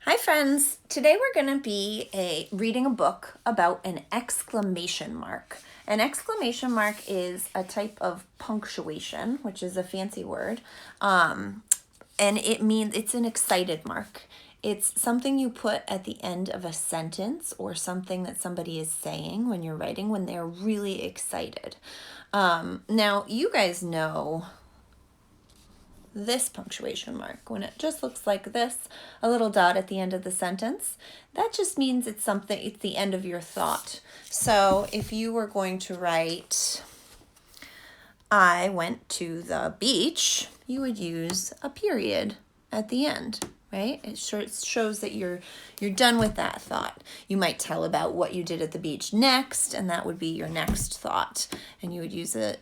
Hi friends, today we're going to be reading a book about an exclamation mark. An exclamation mark is a type of punctuation, which is a fancy word, and it means it's an excited mark. It's something you put at the end of a sentence or something that somebody is saying when you're writing when they're really excited. Now, you guys know this punctuation mark, when it just looks like this, a little dot at the end of the sentence, that just means it's the end of your thought. So if you were going to write, I went to the beach, you would use a period at the end, right? It shows that you're done with that thought. You might tell about what you did at the beach next, and that would be your next thought. And you would use a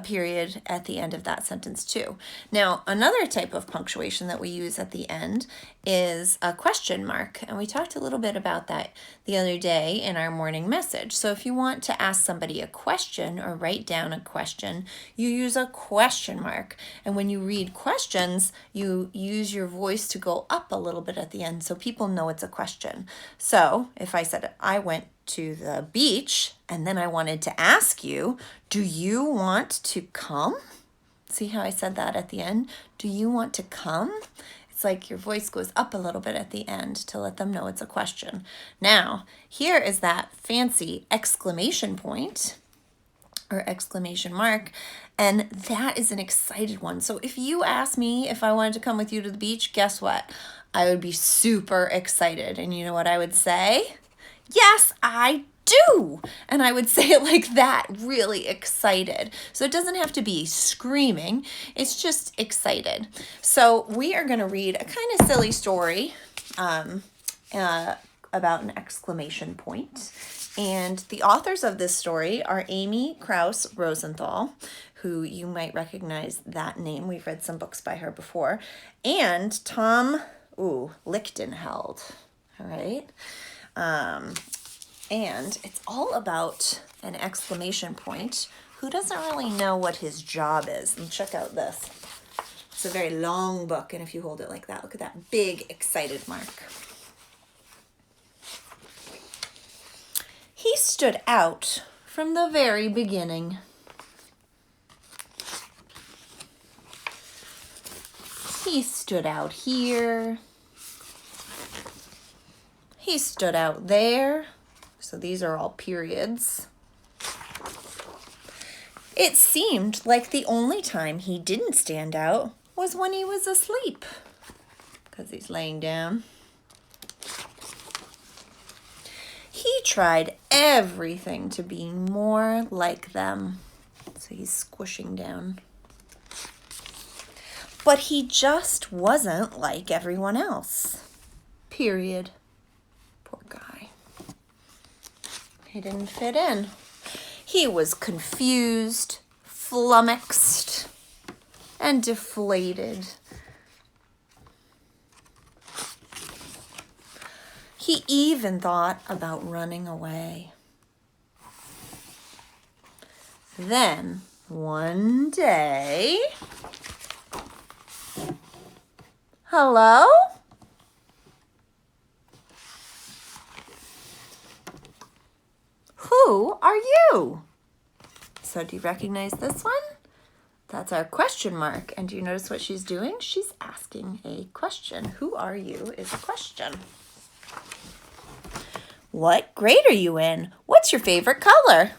period at the end of that sentence too. Now, another type of punctuation that we use at the end is a question mark. And we talked a little bit about that the other day in our morning message. So if you want to ask somebody a question or write down a question, you use a question mark. And when you read questions, you use your voice to go up a little bit at the end so people know it's a question. So if I said, I went to the beach, and then I wanted to ask you, do you want to come? See how I said that at the end? Do you want to come? It's like your voice goes up a little bit at the end to let them know it's a question. Now, here is that fancy exclamation point or exclamation mark, and that is an excited one. So if you asked me if I wanted to come with you to the beach, guess what? I would be super excited. And you know what I would say? Yes, I do. And I would say it like that, really excited. So it doesn't have to be screaming. It's just excited. So we are going to read a kind of silly story about an exclamation point. And the authors of this story are Amy Krauss Rosenthal, who you might recognize that name. We've read some books by her before. And Tom Lichtenheld. All right. And it's all about an exclamation point. Who doesn't really know what his job is? And check out this. It's a very long book, and if you hold it like that, look at that big excited mark. He stood out from the very beginning. He stood out here. He stood out there. So these are all periods. It seemed like the only time he didn't stand out was when he was asleep, because he's laying down. He tried everything to be more like them. So he's squishing down. But he just wasn't like everyone else. Period. Poor guy. He didn't fit in. He was confused, flummoxed, and deflated. He even thought about running away. Then, one day... Hello? Who are you? So do you recognize this one? That's our question mark. And do you notice what she's doing? She's asking a question. Who are you is a question. What grade are you in? What's your favorite color?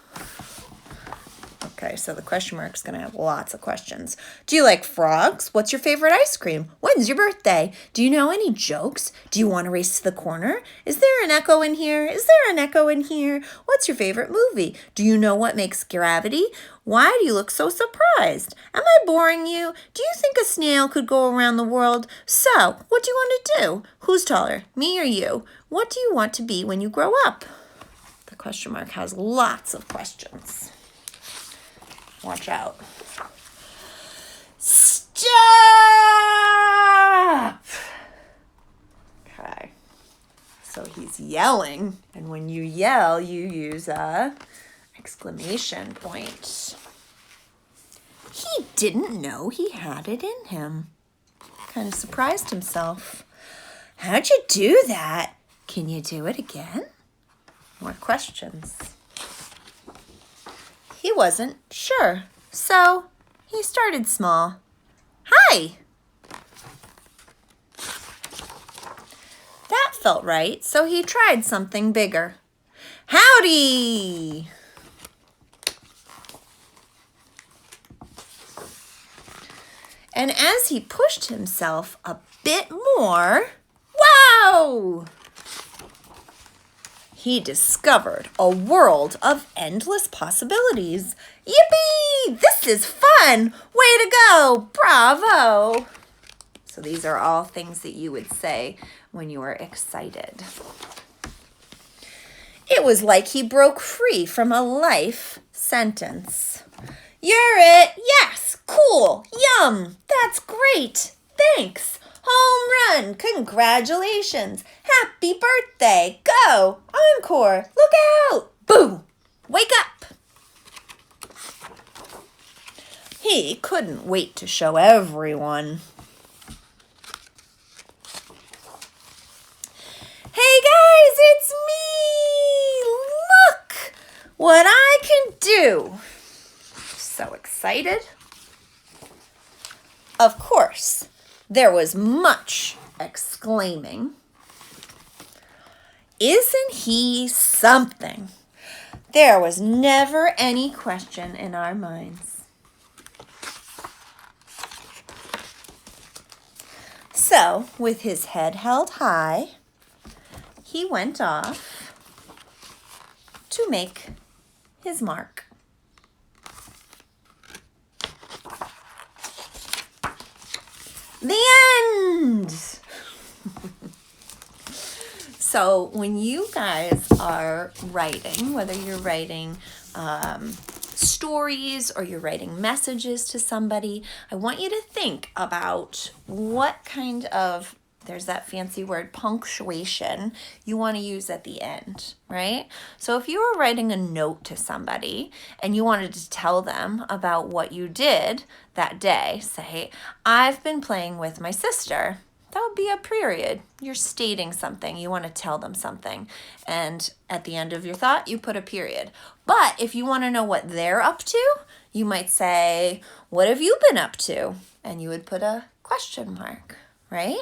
Okay, so the question mark is going to have lots of questions. Do you like frogs? What's your favorite ice cream? When's your birthday? Do you know any jokes? Do you want to race to the corner? Is there an echo in here? Is there an echo in here? What's your favorite movie? Do you know what makes gravity? Why do you look so surprised? Am I boring you? Do you think a snail could go around the world? So, what do you want to do? Who's taller, me or you? What do you want to be when you grow up? The question mark has lots of questions. Watch out. Stop! Okay. So he's yelling, and when you yell, you use a exclamation point. He didn't know he had it in him. Kind of surprised himself. How'd you do that? Can you do it again? More questions. He wasn't sure, so he started small. Hi! That felt right, so he tried something bigger. Howdy! And as he pushed himself a bit more, wow! He discovered a world of endless possibilities. Yippee! This is fun! Way to go! Bravo! So these are all things that you would say when you were excited. It was like he broke free from a life sentence. You're it! Yes! Cool! Yum! That's great! Thanks! Home run! Congratulations! Happy birthday! Go! Encore! Look out! Boo! Wake up! He couldn't wait to show everyone. Hey guys, it's me! Look what I can do! So excited. Of course, there was much exclaiming. Isn't he something? There was never any question in our minds. So, with his head held high, he went off to make his mark. The end! So when you guys are writing, whether you're writing stories or you're writing messages to somebody, I want you to think about what kind of, there's that fancy word, punctuation, you want to use at the end, right? So if you were writing a note to somebody and you wanted to tell them about what you did that day, say, I've been playing with my sister. That would be a period. You're stating something. You want to tell them something. And at the end of your thought, you put a period. But if you want to know what they're up to, you might say, what have you been up to? And you would put a question mark, right?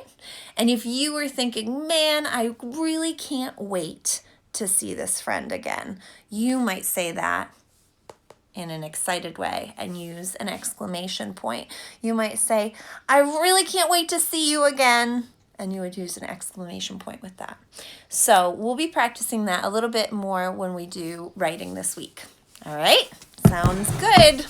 And if you were thinking, man, I really can't wait to see this friend again, you might say that in an excited way and use an exclamation point. You might say, I really can't wait to see you again. And you would use an exclamation point with that. So we'll be practicing that a little bit more when we do writing this week. All right, sounds good.